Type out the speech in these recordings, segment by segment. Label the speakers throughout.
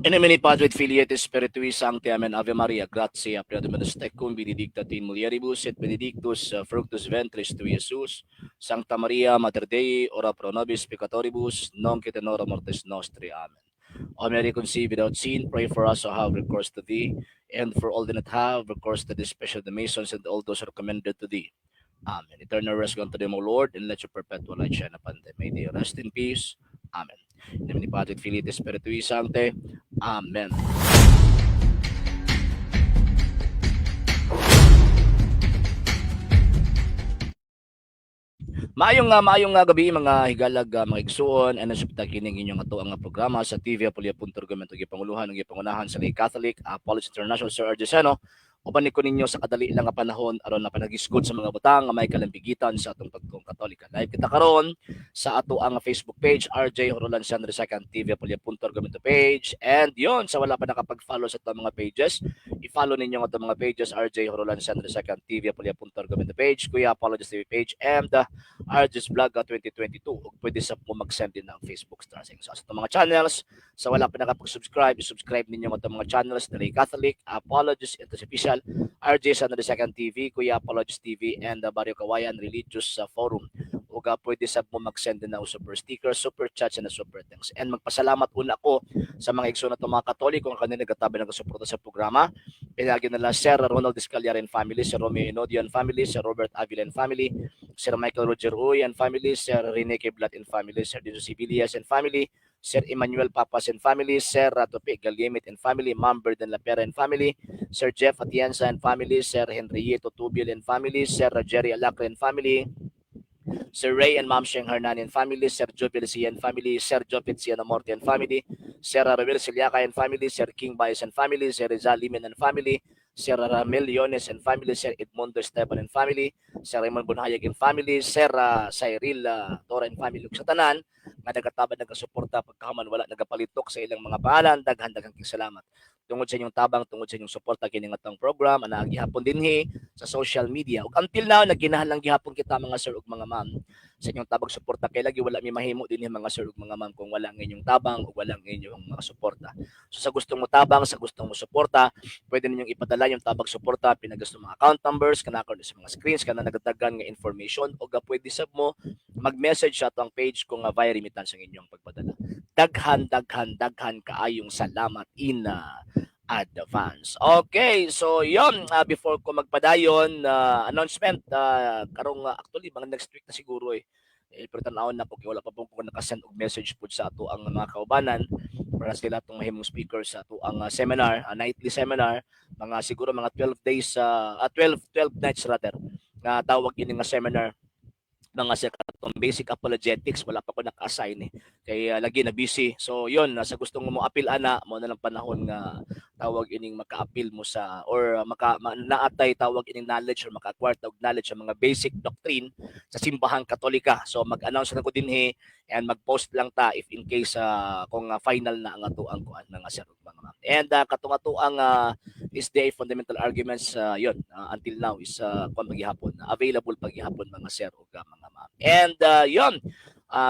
Speaker 1: In nomine Patri et Filii et Spiritui Sancti. Amen. Ave Maria, gratia plena Dominus tecum, benedicta tu in mulieribus, et benedictus fructus ventris tui, Iesus. Sancta Maria, Mater Dei, ora pro nobis peccatoribus, nunc et in hora mortis nostri. Amen. O Mary, conceived without sin, pray for us who have recourse to thee, and for all that have recourse to thee, especially the Masons and all those who are commended to thee. Amen. Eternal rest unto them, O Lord, and let your perpetual light shine upon them. May they rest in peace. Amen. In the name of the Father, Filii, et Spiritui Sancti. Amen. Maayong gabi mga higalag mga igsuon and nasubta kining inyong ato ang programa sa TV Apolia.Argumento gipanguluhan ng gipangunahan sa Lay Catholic Apollos International Sir Argesano. Uban ko ninyo sa kadali lang nga panahon aron na panagisgod sa mga butang nga may kalambigitan sa atong pagtuong Katolika. Live kita karon sa ato ang Facebook page RJ Horolan Sandre Second TV Apolia.Argumento page, and yon sa wala pa nakapag-follow sa atong mga pages, i-follow ninyo ang atong mga pages RJ Horolan Sandre Second TV Apolia.Argumento page, Kuya Apologist TV page, and RJ's Vlog 2022. Ug pwede sa po mag-send din ng Facebook stars sa atong mga channels. Sa wala pa nakapag-subscribe, i-subscribe ninyo ang atong mga channels na Lay Catholic, Apologist, ito Official, RJ Sandre Second TV, Kuya Apologist TV, and Barrio Kawayan Religious Forum. Ug pwede sa mo mag-send din ng super stickers, super chats, and super thanks. And magpasalamat una ko sa mga igsoon nato mga Katoliko nga kanina nagatabi nagasuporta sa programa. Pinagi nila Sir Ronald Discaliar and family, Sir Romeo Inodio and family, Sir Robert Avila and family, Sir Michael Roger Uy and family, Sir Rene Keblat and family, Sir Dino Sibilias and family, Sir Emmanuel Papas and family, Sir Tope Galyemit and family, Ma'am Burden Lapera and family, Sir Jeff Atienza and family, Sir Henrieto Tubil and family, Sir Jerry Alacre and family, Sir Ray and Ma'am Sheng Hernan and family, Sir Joel Sia and family, Sir Jopit Siana Morte and family, Sir Ramil Siliaca and family, Sir King Bias and family, Sir Rizal Limen and family, Sir Ramil Leones and family, Sir Edmundo Esteban and family, Sir Raymond Bunhayag and family, Sir Cyril Tora and family. Sa tanan nga nagatabad nagasuporta pagkahuman wala nagapalitok sa ilang mga pangalan, daghang salamat tungod sa inyong tabang, tungod sa inyong suporta kini nga tong program ana gihapon dinhi sa social media. Ug until now nagkinahanglan gihapon kita mga sir ug mga ma'am sa inyong tabang suporta, kay lagi wala mi mahimo dinhi mga sir ug mga ma'am kung wala ang inyong tabang ug wala ang inyong mga suporta. So sa gustong mo tabang, sa gustong mo suporta, pwede ninyong ipadala yung tabang suporta pinagasto mga account numbers kanako sa mga screens kana nagdagdagan nga information, ug pwede sab mo mag-message sa atong page kung via remittance ang inyong pagpadala. Daghan kaayong salamat in advance. Okay, so yon before ko magpadayon, announcement, karong actually mga next week na siguro pero tanawon na po kay wala pa po nakasend og message po sa ato ang mga kaubanan para sila itong mahimong speaker sa ato ang seminar, nightly seminar, mga siguro mga 12 days, 12 nights rather, nga tawag ini nga seminar mga sa katong basic apologetics. Wala pa ko naka-assign kay lagi na busy. So yon, sa gustong mo apil ana mo na lang panahon nga tawag ining maka-appeal mo sa or naatay tawag ining knowledge or maka-acquire og knowledge sa mga basic doctrine sa simbahang Katolika. So mag-announce na ko dinhi and mag-post lang ta if in case kung final na ang ato ang kuan mga sir ug mga ma'am. And katong ato ang SDA fundamental arguments yon until now is paghihapon available paghihapon mga sir ug mga ma'am. And yon,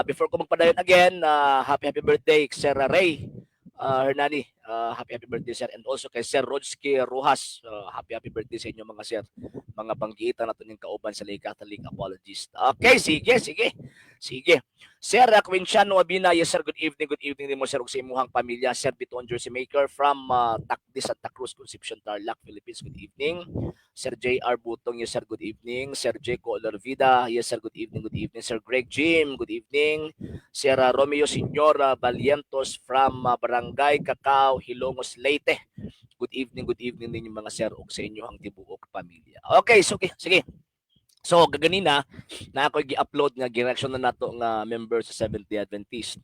Speaker 1: before ko magpadayon again, happy birthday Sir Ray Hernani, happy birthday sir, and also kay Sir Rodski Rojas, happy birthday sa inyo mga sir, mga banggitan nato ning kauban sa Lay Catholic Apologist. Okay, sige Sir Quinciano Abina, yes sir, good evening din mo sir ug sa imuhang pamilya. Sir Biton Jersey Maker from Tacdi, Santa Cruz, Concepcion, Tarlac, Philippines, good evening. Sir J.R. Butong, yes sir, good evening. Sir Jeco Olorvida, yes sir, good evening. Sir Greg Jim, good evening. Sir Romeo Señora Valientos from Barangay Cacao, Hilongos, Leyte. Good evening din yung mga sir ug sa inyo ang tibuok pamilya. Okay, so sige. So kaganina na ako gi-upload nga gireaction na nato nga member sa Seventh-day Adventist.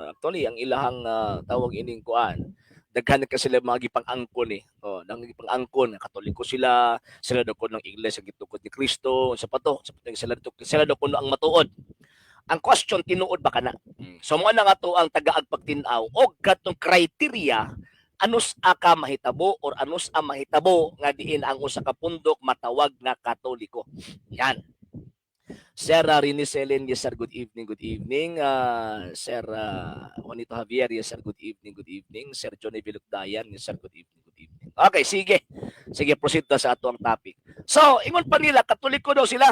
Speaker 1: Actually ang ilahang tawag ining kuan, daghan ka sila mga gipang-angkon nang gipang-angkon Katoliko sila daw ko ng iglesia gitukod ni Kristo, sa pato sila daw ko ang matuod. Ang question, tinuod ba kana? So mo na nga to ang tagaag pagtin-aw og katong criteria anus ka mahitabo or anus mahitabo nga diin ang usa ka pundok matawag nga Katoliko. Yan. Sir Rini Selen, yes sir, good evening, good evening. Sir Juanito Javier, yes sir, good evening, good evening. Sir Johnny Bilugdayan, yes sir, good evening, good evening. Okay, sige. Sige, proceed na sa atong topic. So, ingon pa nila, Katoliko daw sila.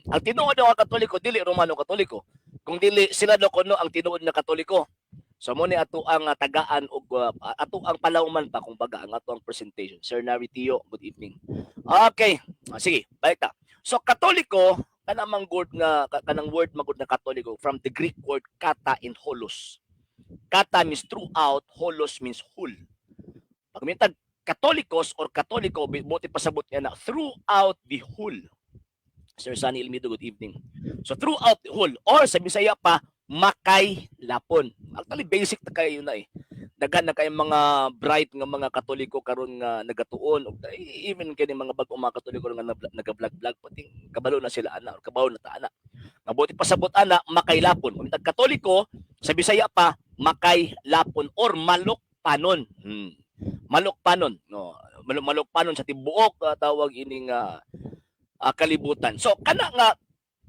Speaker 1: Ang tinuod ng Katoliko, dili Romano Katoliko. Kung dili sila daw kuno ang tinuod na Katoliko. So mo ni ato ang tagaan og ato ang palawman pa kung baga ang ato ang presentation. Sir Naritio, good evening. Okay, sige, balik ta. So Katoliko kanang word nga kanang word magud na Katoliko from the Greek word kata and holos. Kata means throughout, holos means whole. Pag mitag Katolikos or Katoliko, buti pasabot niya na throughout the whole. Sir Sunny Ilmido, good evening. So throughout the whole, or sa Bisaya pa, makay lapon. Actually, basic na kayo na eh. Daghan na kayong mga bright nga mga Katoliko karon nga nagatuon, even kini mga bag-o mga Katoliko nga naga-vlog-vlog, pati kabalo na sila ana, or kabaw na ta ana. Mabuti pasabot ana, makay lapon. Kung mitag Katoliko, sa Bisaya pa, makay lapon or malok panon. Malok panon, no. Malok panon sa tibuok tawag ining kalibutan. So kana nga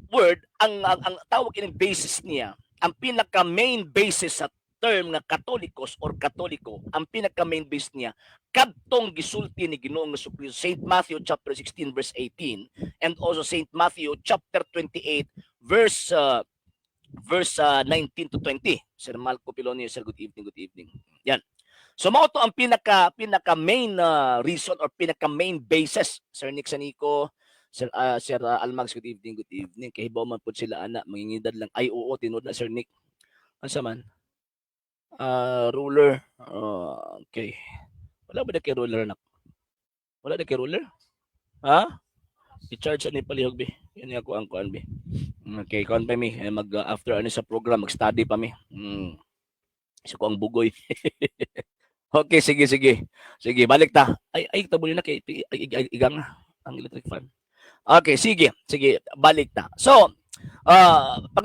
Speaker 1: word ang tawag ining basis niya, ang pinaka main basis sa term nga Katolikos or Katoliko, ang pinaka main base niya kadtong gisulti ni Ginoong Jesucristo, Saint Matthew chapter 16 verse 18 and also Saint Matthew chapter 28 verse 19 to 20. Sir Malco Pilonio, sir, good evening, good evening. Yan. So mao to ang pinaka main reason or pinaka main basis. Sir Nick Sanico, Sir Almags, good evening, good evening. Kahibaw man po sila ana, mangingidad lang. Ay oo, tinud na Sir Nick. Ansa man? Ruler. Okay. Wala ba na kay ruler na? Wala na kay ruler? Ha? I-charge ani palihog bi. Yan ako ang kuan bi. Okay, kuan pa mi. Mag after ano sa program, mag-study pa mi. So ko ang bugoy. Okay, sige. Sige, balik ta. Ay tabuli na kay igang ang electric fan. Okay, sige, balik ta. So, pag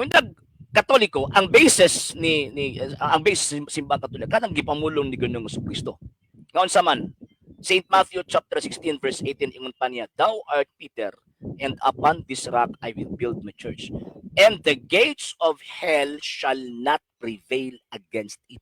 Speaker 1: Katoliko, ang basis ang basis simbahan Katoliko kanang gipamulong ni Ginoong Jesucristo. Ngaon sa man, Saint Matthew chapter 16 verse 18 ingon pa niya, "Thou art Peter, and upon this rock I will build my church, and the gates of hell shall not prevail against it."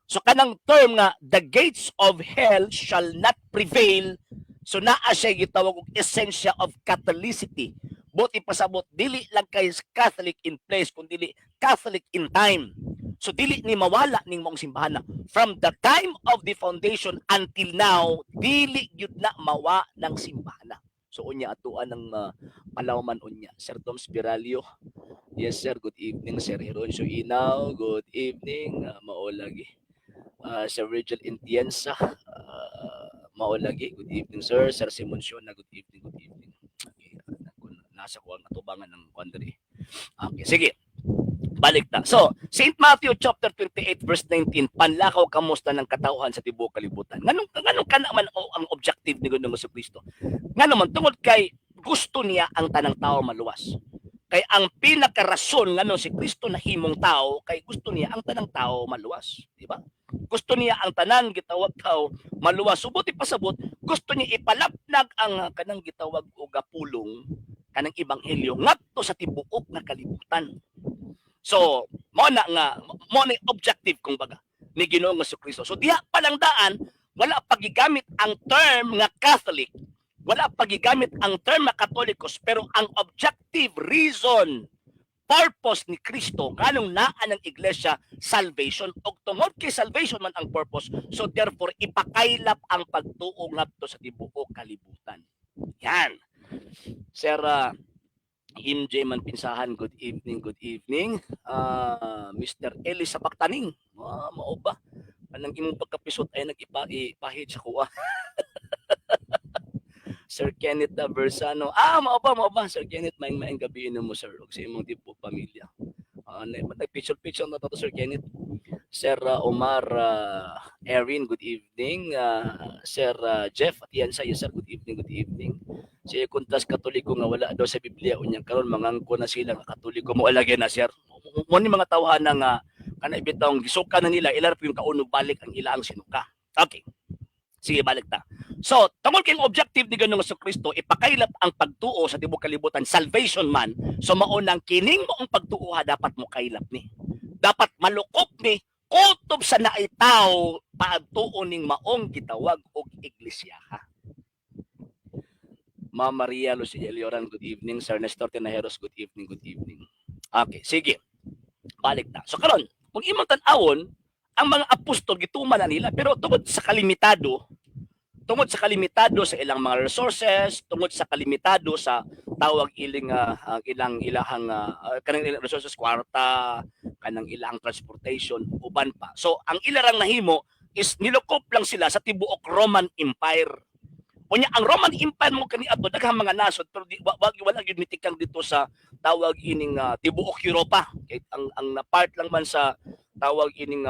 Speaker 1: So kanang term nga, the gates of hell shall not prevail, so naa siya gitawag og essential of Catholicity. Buti pasabot, dili lang kay Catholic in place, kundi Catholic in time. So dili ni mawala ning mong simbahan na. From the time of the foundation until now, dili gyud na mawa ng simbahan na. So unya atuan ng palawman unya. Sir Tom Spiralio, yes sir, good evening. Sir Heroncio Inaw, good evening. Maolagi. Sir Virgil Intienza, maolagi, good evening sir. Sir Simon Siona, good evening, good evening. Okay, nasa ko ang atubangan ng quandary. Okay, sige. Balik na. So, St. Matthew chapter 28 verse 19, panlakaw kamusta ng katauhan sa tibuok kalibutan. Nganong ka naman ang objective ni Ginoong Jesucristo? Nga naman, tungod kay gusto niya ang tanang tao maluwas. Kay ang pinakarason nga si Kristo na himong tao, kay gusto niya ang tanang tao maluwas. Diba? Gusto niya ang tanan gitawag tao maluwas. Subuti pasabot, gusto niya ipalapnag ang kanang gitawag o gapulong kanang ebanghelyo ngadto sa tibuok na kalibutan. So, mo na objective kung baga ni Ginoong Jesucristo. So diha palang daan, wala pagigamit ang term nga Catholic, wala pagigamit ang term nga Katolikos, pero ang objective reason, purpose ni Kristo nganong naa ng iglesia, salvation. Og tungod kay salvation man ang purpose, so therefore ipakaylap ang pagtuo ngadto sa tibuok kalibutan. Yan. Sir MJ man pinsahan, good evening, good evening. Mr. Eli sa Baktaning, mao ba? Anang imong pagkapisot ay nag-ipahid sa kuha. Sir Kenneth Versano, mao ba? Sir Kenneth, maing gabi mo sir, og sa imong tipo pamilya. Nag-picture na to Sir Kenneth. Sir Omar Erin, good evening. Sir Jeff Atienza, yes sir, good evening, good evening. Si kuntas Katoliko nga wala daw sa Biblia unya karon mangangko na sila nga Katoliko mo alagay na sir. Mo ni mga tawhana nga kana ibitawng gisuka na nila ilar yung kauno balik ang ilaang sinuka. Okay. Sige, balik ta. So, tungod kayong objective ni Ginoong Kristo, ipakailap ang pagtuo sa tibuok kalibutan, salvation man. So, maunang kining mo ang pagtuo dapat mo kailap ni. Dapat malukop ni kutob sa naitaw paagtuo ning maong gitawag og iglesia. Ma'am Maria Lucia Elioran, good evening. Sir Nestor Tinajeros, good evening, good evening. Okay, sige. Balik na. So karon, kung imong tan-awon, ang mga apostol gituman na nila, pero tungod sa kalimitado sa ilang mga resources, tungod sa kalimitado sa tawag iling ilang ilahang kanang ilang resources, kwarta, kanang ilang transportation, uban pa. So ang ilarang nahimo is nilukop lang sila sa tibuok Roman Empire. Unya ang Roman Empire mo kaniadto daghang mga nasod pero wala gyud mitikang dito sa tawag ining tibuok Europa. Kay ang part lang man sa tawag ining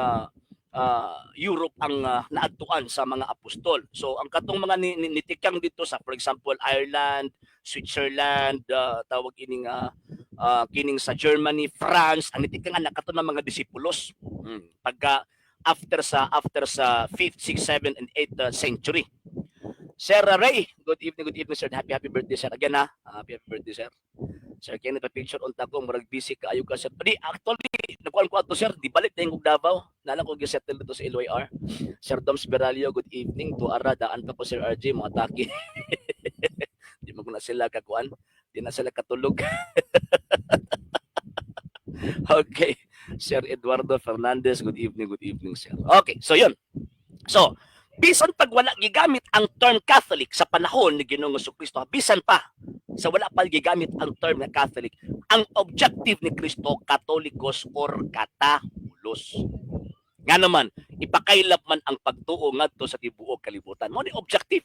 Speaker 1: Europe ang naadtuan sa mga apostol. So ang katong mga nitikang dito sa for example Ireland, Switzerland, tawag ining kining sa Germany, France, ang nitikang anak kato ng mga disipulos. Pagka after sa 5th, 6th, 7th and 8th century. Sir Ray, good evening sir. Happy birthday sir. Again happy birthday sir. Sir, kaya nagpa-picture unta ko, marag busy ka, ayun ka sir. Pwede, actually, nakuhaan ko ato sir, di balik na yung Davao. Nala ko gisettle dito sa LYR. Sir Doms Beralio, good evening. To Ara, daan pa po Sir RJ, mga taki. Di mo na sila kakuan. Di na sila katulog. Okay. Sir Eduardo Fernandez, good evening sir. Okay, so yun. So, bisan pag wala gigamit ang term Catholic sa panahon ni Ginoong Kristo, bisan pa sa wala pa gigamit ang term na Catholic, ang objective ni Kristo Katolikos or Katahulos. Nga naman, ipakailap man ang pagtuo ngadto sa tibuok kalibutan. Mo ni objective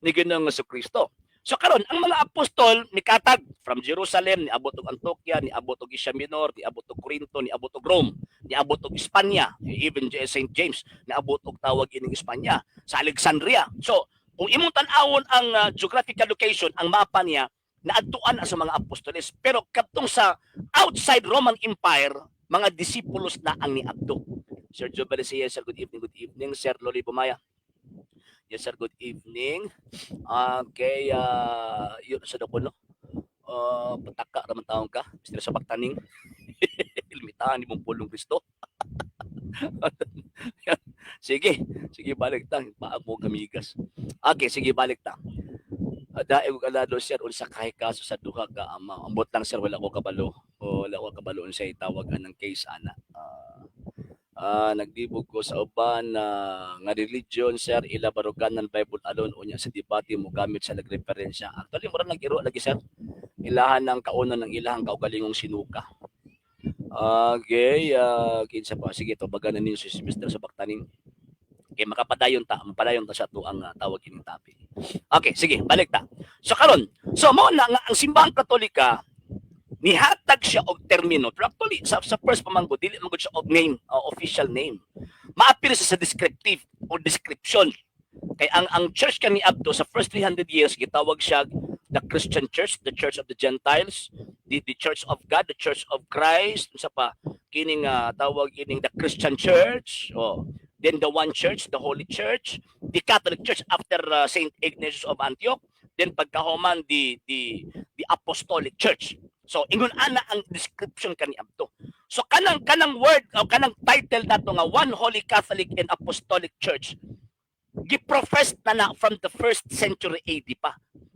Speaker 1: ni Ginoong Kristo. So karon ang mga apostol ni katag from Jerusalem, ni abot og Antioquia, ni abot og Asia Minor, ni abot og Corinto, ni abot og Rome, ni abot og Espanya, even St. James, ni abot og tawag ining Espanya, sa Alexandria. So, kung imong tan-awon ang geographical location, ang mapa niya, naadtuan sa mga apostoles. Pero katong sa outside Roman Empire, mga disipulos na ang niadto. Sir Joe Balicia, sir, good evening. Sir Loli Bumaya. Yes, sir, good evening. Okay, yun sa dako, no? Pataka raman taong ka. Mr. sa pagtaning. Ilmitahan ni mong pulong Kristo. Sige, balik ta. Paag mo gamigas. Okay, sige, balik ta. Daig og alado sir unsa kay kaso sa duha ka ama. Ambot lang sir wala ko kabalo. Wala ko kabalo unsay tawagan ng case ana. Nagdibog ko sa uban nga religion sir ila baruganan Bible alone unya sa debate mo gamit sa nagreferensya. Actually mura nag-iro lagi sir. Ilahan ng kaunon ng ilahang kaugalingong sinuka. Okay, kinsa pa sige to baganan ninyo si Mr. sa baktaning. Okay, mapadayon ta sa to ang tawag ining topic. Okay, sige, balik ta. So karon, so mao na nga ang simbahang Katolika nihatag siya og termino. Pero actually, sa first pamangko, dili man siya og name, official name. Maapil sa descriptive or description. Kay ang church kani abto sa first 300 years gitawag siya the Christian Church, the Church of the Gentiles, the Church of God, the Church of Christ, unsa pa kining tawag ining the Christian Church, then the one church, the Holy Church, the Catholic Church after Saint Ignatius of Antioch, then pagkahuman the Apostolic Church. So ingon ana ang description kani abto. So kanang word o kanang title nato nga One Holy Catholic and Apostolic Church giprofess na from the 1st century AD pa.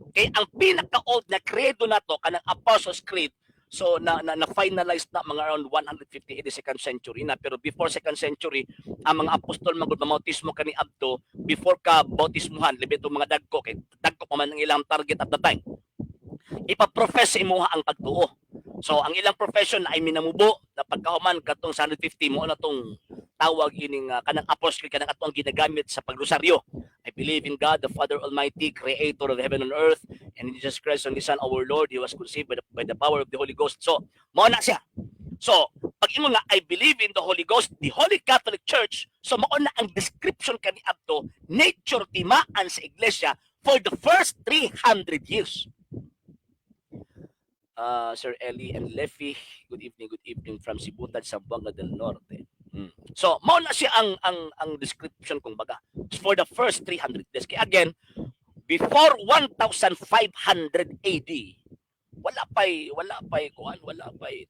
Speaker 1: Kay ang pinaka-old na credo nato kanang Apostles' Creed, so na finalized na mga around 150 AD 2nd century na, pero before 2nd century ang mga apostol magud bautismo kani adto before ka bautismuhan libi to mga dagko kay dagko pa man ang ilang target at the time. Ipaprofess sa imuha ang pagtuo. So ang ilang profession ay minamubo na pagkahuman katong 150 mo na tong tawag ining kanang apostle kanang atong ginagamit sa pagrosaryo. I believe in God, the Father Almighty, Creator of heaven and earth, and in Jesus Christ, His Son, our Lord. He was conceived by the power of the Holy Ghost. So, mao na siya. So, pag imo nga I believe in the Holy Ghost, the Holy Catholic Church, so mao na ang description kani adto nature timaan sa iglesia for the first 300 years. Sir Eli and Leffy, good evening from Sibutan, Zamboanga del Norte. So, mao na siya ang description kung baga for the first 300 days. Kaya again, before 1500 AD, wala pa'y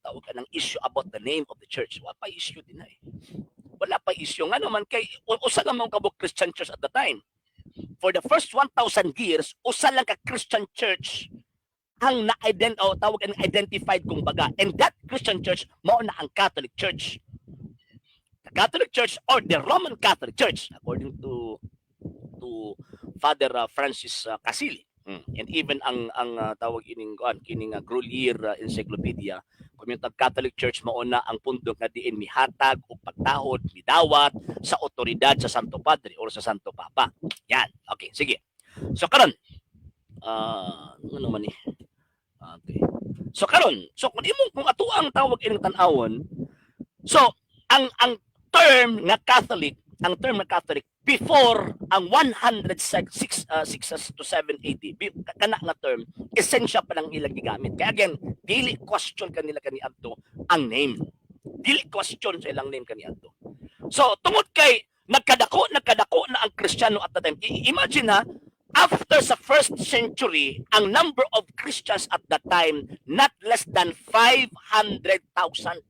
Speaker 1: tawag ka ng issue about the name of the church. Wala pa issue din na eh. Wala pa issue nga naman kay usa lang mong kabuk Christian church at the time. For the first 1,000 years, usa lang ka Christian church ang tawag ang identified kung baga. And that Christian church mao na ang Catholic Church. The Catholic Church or the Roman Catholic Church according to Father Francis Casili. And even ang tawag kining Grolier Encyclopedia, kung yung Catholic Church mao na ang pundok nga diin mihatag o pagtahod, midawat sa otoridad sa Santo Padre or sa Santo Papa. Yan. Okay, sige. So karon ano man ni? Okay. So karon, kung ato ang tawag ining tan-awon, so ang term na Catholic before ang 106 to 780 kana nga term essential pa lang ilang gigamit. Kaya again, dili question kanila kaniadto ang name. Dili question sa ilang name kaniadto. So tungod kay nagkadako na ang Kristiyano at the time. Imagine ha, after sa first century, ang number of Christians at that time not less than 500,000.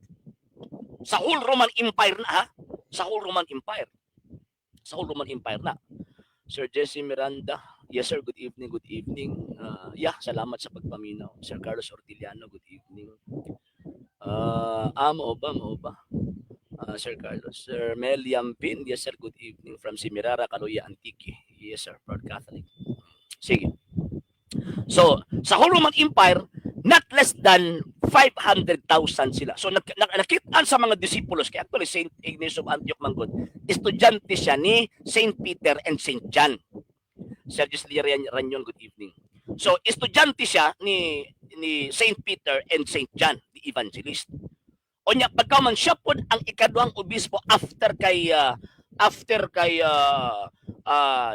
Speaker 1: Sa whole Roman Empire na ha. Sa whole Roman Empire na. Sir Jesse Miranda, yes sir, good evening. Salamat sa pagpaminaw. Sir Carlos Ortiliano, good evening. Mao ba? Sir Carlos. Sir Mel Yampin, yes sir, good evening from Simirara, Caloya, Antique. Yes sir, proud Catholic. Sige. So, sa whole Roman Empire, not less than 500,000 sila. So nakitaan sa mga disipulos, kaya actually St. Ignatius of Antioch Manggod, estudyante siya ni St. Peter and St. John. Sergius Ranyon, good evening. So estudyante siya ni St. Peter and St. John, the evangelist. O niya, pagkaman siya po ang ikaduhang obispo after kay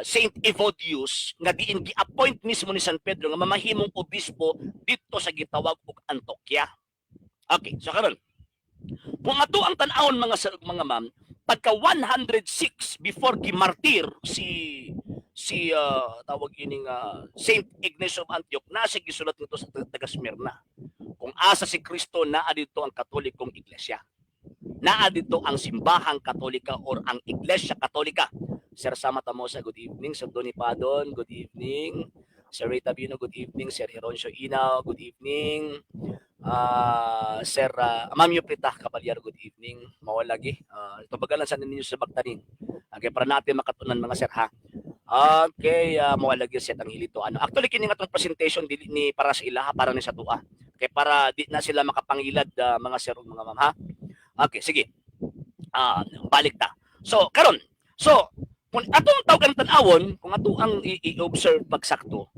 Speaker 1: Saint Evodius nga diin gi-appoint mismo ni San Pedro nga mamahimong obispo dito sa gitawag og Antioquia. Okay, so karon. Kung ato ang tan-awon mga ma'am, pagka 106 before gimartir si tawag ining Saint Ignatius of Antioch na siya gisulat nito sa taga Smyrna. Kung asa si Kristo naa dito ang Katolikong Iglesia. Naa dito ang simbahang Katolika or ang Iglesia Katolika. Sir Sama Tamosa, good evening. Sir Donny Padon, good evening. Sir Ray Tabino, good evening. Sir Heroncio Inaw, good evening. Sir Ma'am Yuprita Kapalyar, good evening. Mawalagi. Ito bagalan sa ninyo sa Bagtanin. Okay, para natin makatunan mga sir ha. Okay, mawalagi set ang hilito. Actually, kini nga itong presentation ni para sa ilaha, para ni sa tua. Okay, para di na sila makapangilad mga sir mga ma'am ha. Okay, sige. Balik ta. So, karon. So, kung atong tawag tan-awon, kung ato ang i-observe pagsakto,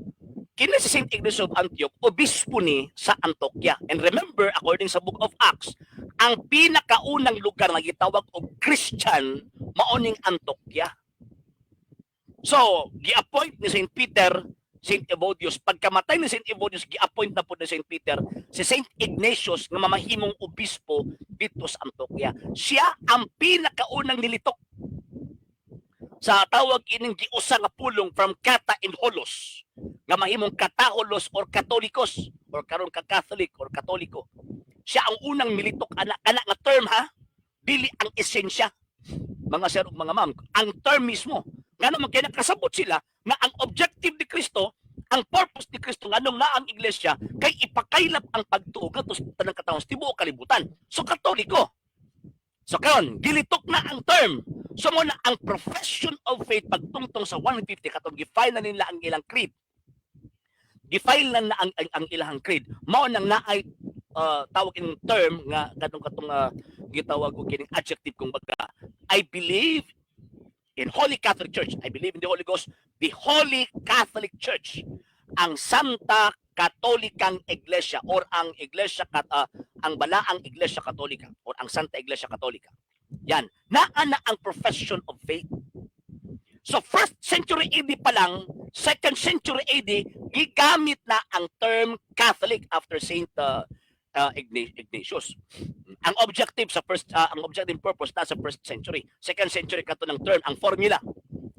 Speaker 1: kini si St. Ignatius of Antioch, obispo ni sa Antioquia. And remember, according sa Book of Acts, ang pinakaunang lugar na gitawag og Christian maoning Antioquia. So, gi-appoint ni St. Peter, St. Evodius. Pagkamatay ni St. Evodius, gi-appoint na po ni St. Peter si St. Ignatius na mamahimong obispo dito sa Antioquia. Siya ang pinakaunang nilitok sa tawag ining giusa nga pulong from Kata in Holos nga mahimong Kataholos or Katolikos or karon ka Catholic or Katoliko. Siya ang unang militok ana nga term ha, dili ang esensya mga sir ug mga ma'am, ang term mismo nga naman kaya nakasabot sila nga ang objective ni Kristo, ang purpose ni Kristo nganong na ang iglesia kay ipakaylap ang pagtuo ngadto sa tanang katawon sa tibuok kalibutan. So Katoliko. So karon gilitok na ang term. So mo na ang profession of faith pagtungtong sa 150 katong gifile na nila ang ilang creed. Gifile na ang ilang creed. Mao nang naay tawag in term nga katong gitawag og kining adjective kung baga. I believe in Holy Catholic Church. I believe in the Holy Ghost, the Holy Catholic Church. Ang Santa Katolikang Iglesia or ang Iglesia ang balaang Iglesia Katolika or ang Santa Iglesia Katolika. Yan, naa na ang profession of faith. So 1st century AD pa lang, 2nd century AD, gigamit na ang term Catholic after Saint Ignatius. Ang objective sa ang objective purpose na sa first century. Second century kato ng term, ang formula.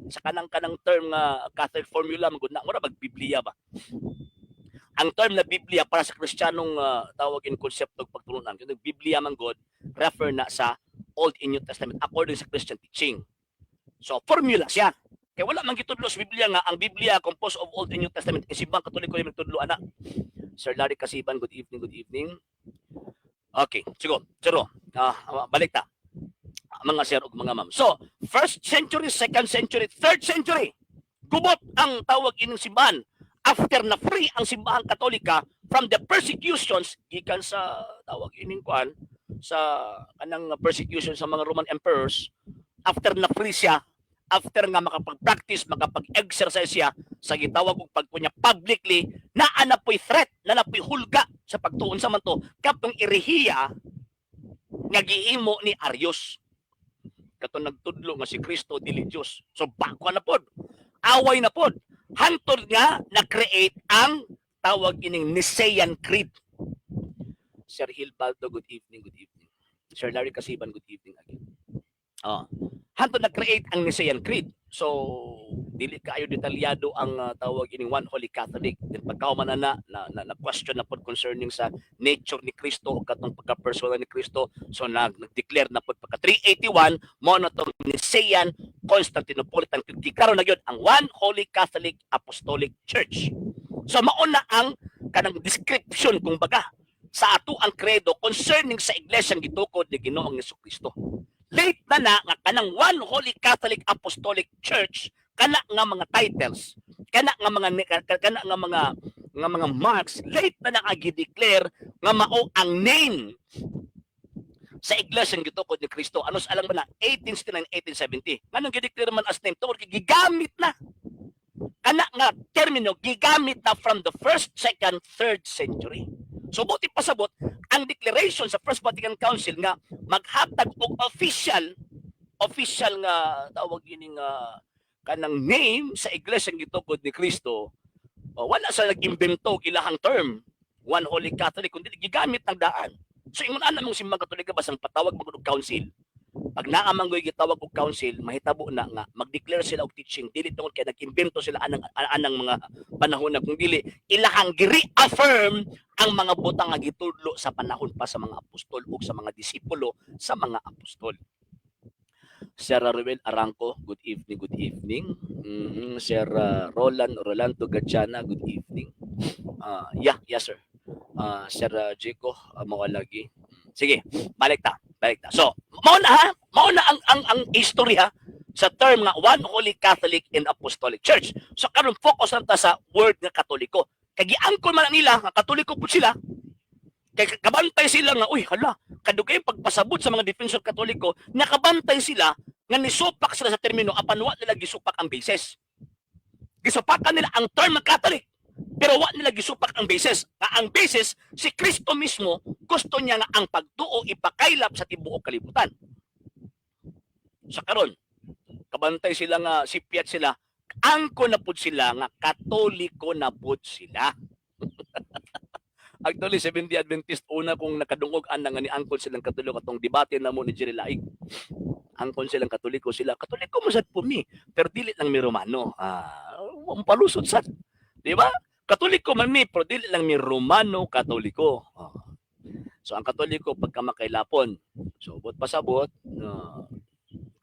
Speaker 1: Sa kanang term nga Catholic formula magud na mura magbiblia ba. Ang term na Biblia para sa Kristiyanong tawagin konsepto og pagtulunan. Yung Biblia man god refer na sa Old and New Testament according sa Christian teaching. So formula siya. Kaya wala man gitudlo sa Biblia nga ang Biblia composed of Old and New Testament. Isibang Katoliko yung nagtudlo ana. Sir Larry Kasiban, good evening, good evening. Okay, siguro. Balik ta. Mga sir ug mga ma'am. So, first century, second century, third century. Gubot ang tawag ining simbahan after na free ang simbahang Katolika from the persecutions gikan sa tawag ining kuan sa kanang persecution sa mga Roman emperors. After na free siya, after nga makapag-practice, makapag-exercise siya sa gitawag og pagkunya publicly na anapoy threat, na napoy hulga sa pagtuon sa manto kapong irehiya nga giimo ni Arius. Kato nagtudlo nga si Kristo dili Dios. So bako na pod. Away na pod. Hantod nga na-create ang tawag ining Nicene Creed. Sir Hilbaldo, good evening, good evening. Sir Larry Kasiban, good evening again. Hantod na-create ang Nicene Creed. So, dili kaayo detalyado ang tawag ining One Holy Catholic. Then pagkauman na question na pod concerning sa nature ni Kristo o katong pagka-personal ni Kristo. So, nag-declare na pod pagka 381 mo na tong Nicene Constantinopolitan Creed. Karon na gyud ang One Holy Catholic Apostolic Church. So, mauna ang kanang description kung baga sa ato ang credo concerning sa iglesyang gitukod ni Ginoong Jesucristo. Late na nga kanang One Holy Catholic Apostolic Church kana nga mga titles, kana nga mga marks, late na nga gi-declare nga mao ang name sa iglesyang gitukod ni Kristo. Ano sa alang ba na 1869 1870. Nganong gi-declare man as name tungod kay gigamit na kana nga termino gigamit na from the first, second, third century. So buti pasabot ang declaration sa First Vatican Council nga maghatag og official nga tawag ini nga kanang name sa iglesyang gitukod ni Kristo. Wala sa nag-imbento ilahang term One Holy Catholic kundi gigamit ng daan. So ingon ana mong simbang Katoliko basang patawag magud og council. Pag naamang goy gitawag og council, mahitabo na nga mag-declare sila og teaching dili tungod kay nag-imbento sila anang mga panahon na kung dili ilahang gi-reaffirm ang mga butang nga gitudlo sa panahon pa sa mga apostol ug sa mga disipulo sa mga apostol. Sir Ruel Arangco, good evening, good evening. Sir Rolando Gadiana, good evening. Yes sir. Sir Jico Mawalagi. Sige, balik ta. So, mauna ang history ha sa term nga One Holy Catholic and Apostolic Church. So karon focus lang ta sa word nga Katoliko. Kay giangkon man nila nga Katoliko pud sila. Kay kabantay sila nga hala, kadugay pagpasabot sa mga defensor Katoliko, nakabantay sila nga nisupak sila sa termino apan wa nila gisupak ang basis. Gisupakan nila ang term nga Catholic. Pero wa nila gisupak ang basis. Ang basis, si Kristo mismo, gusto niya nga ang pagtuo ipakaylap sa tibuok kalibutan. Sa karon, kabantay sila nga sipyat sila, angko na pud sila nga Katoliko na pud sila. Actually, Seventh-day Adventist una kung nakadungog ana nga ni angkon silang Katoliko atong debate na mo ni Jerry Laig. Angkon silang Katoliko sila. Katoliko mo sad po mi, pero dili lang mi Romano. Palusot sad. Di ba? Katoliko man mi, pero dili lang mi Romano Katoliko. So ang Katoliko pagka makailapon. So bot pasabot,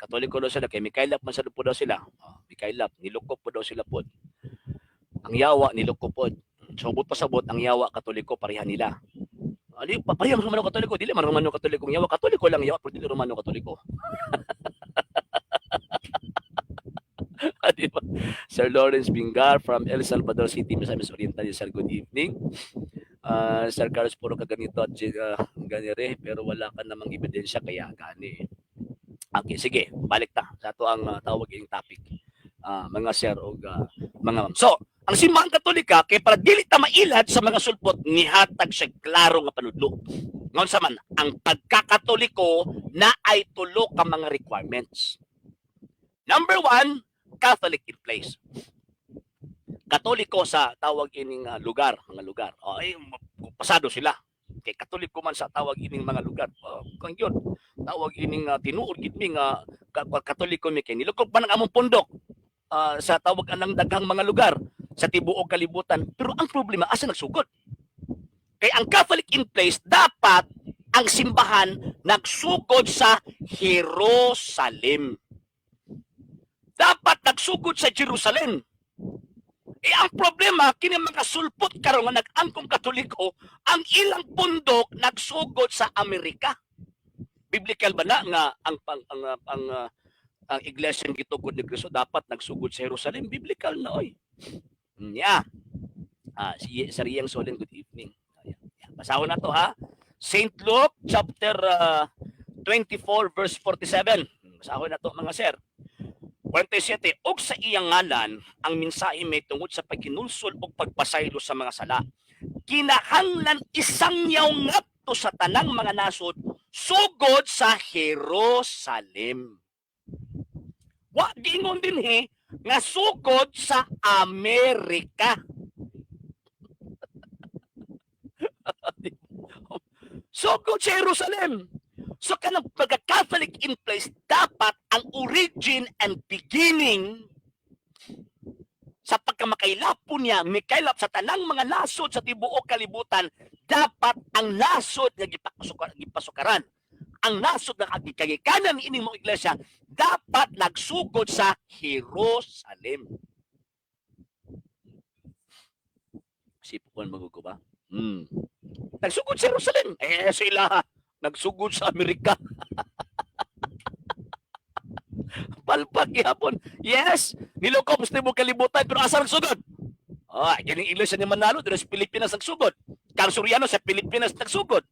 Speaker 1: Katoliko daw sila kay mikaylap man sad po daw sila. Mikaylap, nilukop po daw sila pod. Ang yawa nilukop pod. So bot pasabot ang yawa Katoliko pareha nila. Ali pareha man Romano Katoliko, dili man Romano Katoliko yawa, Katoliko lang yawa pero dili Romano Katoliko. Diba? Sir Lawrence Bingar from El Salvador City, Misamis Oriental, sir, good evening. Sir Carlos, puro ka ganito at ganire, pero wala ka namang ebidensya kaya gani. Okay, sige, balik ta sa ato ang tawag yung topic. Mga sir o mga ma'am. So, ang simbahang Katolika, kay para dili ta mailad sa mga sulpot, nihatag siya klaro nga panudlo. Ngon sa man, ang pagkakatoliko na ay tulo ka mga requirements. Number 1, Catholic in place. Katoliko sa tawag ining lugar, mga lugar. Ay, pasado sila. kay Katoliko man sa tawag ining mga lugar. Kung yun, tawag ining tinuod gid mi nga Katoliko mi kay nilukop man ang among pundok sa tawag anang daghang mga lugar sa tibuok kalibutan. Pero ang problema asa nagsugod? Kay ang Catholic in place dapat ang simbahan nagsugod sa Jerusalem. Dapat nagsugod sa Jerusalem. Ang problema, kini mga sulpot karon nga nag-angkong Katoliko, ang ilang pundok nagsugod sa Amerika. Biblical ba na nga ang iglesia ng gitugod ni Kristo dapat nagsugod sa Jerusalem? Biblical na oy. Yeah. Si Sariyang Solen, good evening. Basahon na to ha. St. Luke chapter 24 verse 47. Basahon na to mga sir. 47, og sa iyang ngalan ang mensahe may tungod sa pagkinulsol o pagpasaylo sa mga sala. Kinahanglan isang yaw ngadto sa tanang mga nasod sugod sa Jerusalem. Wa gingon din nga sugod sa Amerika. Sugod sa Jerusalem. So kanang pagka-Catholic in place, dapat ang origin and beginning sa pagkamakailapon niya, mikailap sa tanang mga nasod sa tibuok kalibutan, dapat ang nasod nga gipasukaran. Ang nasod nga gikagikanan ining mga iglesia, dapat nagsugod sa Jerusalem. Sipon magugo ba? Nagsugod sa Jerusalem. Sila nagsugod sa Amerika. Palpag yapon. Yes, nilokop sa tibuok kalibutan pero asa nagsugod? Ganing iglesia ni Manalo dito sa Pilipinas nagsugod. Kang Soriano sa Pilipinas nagsugod.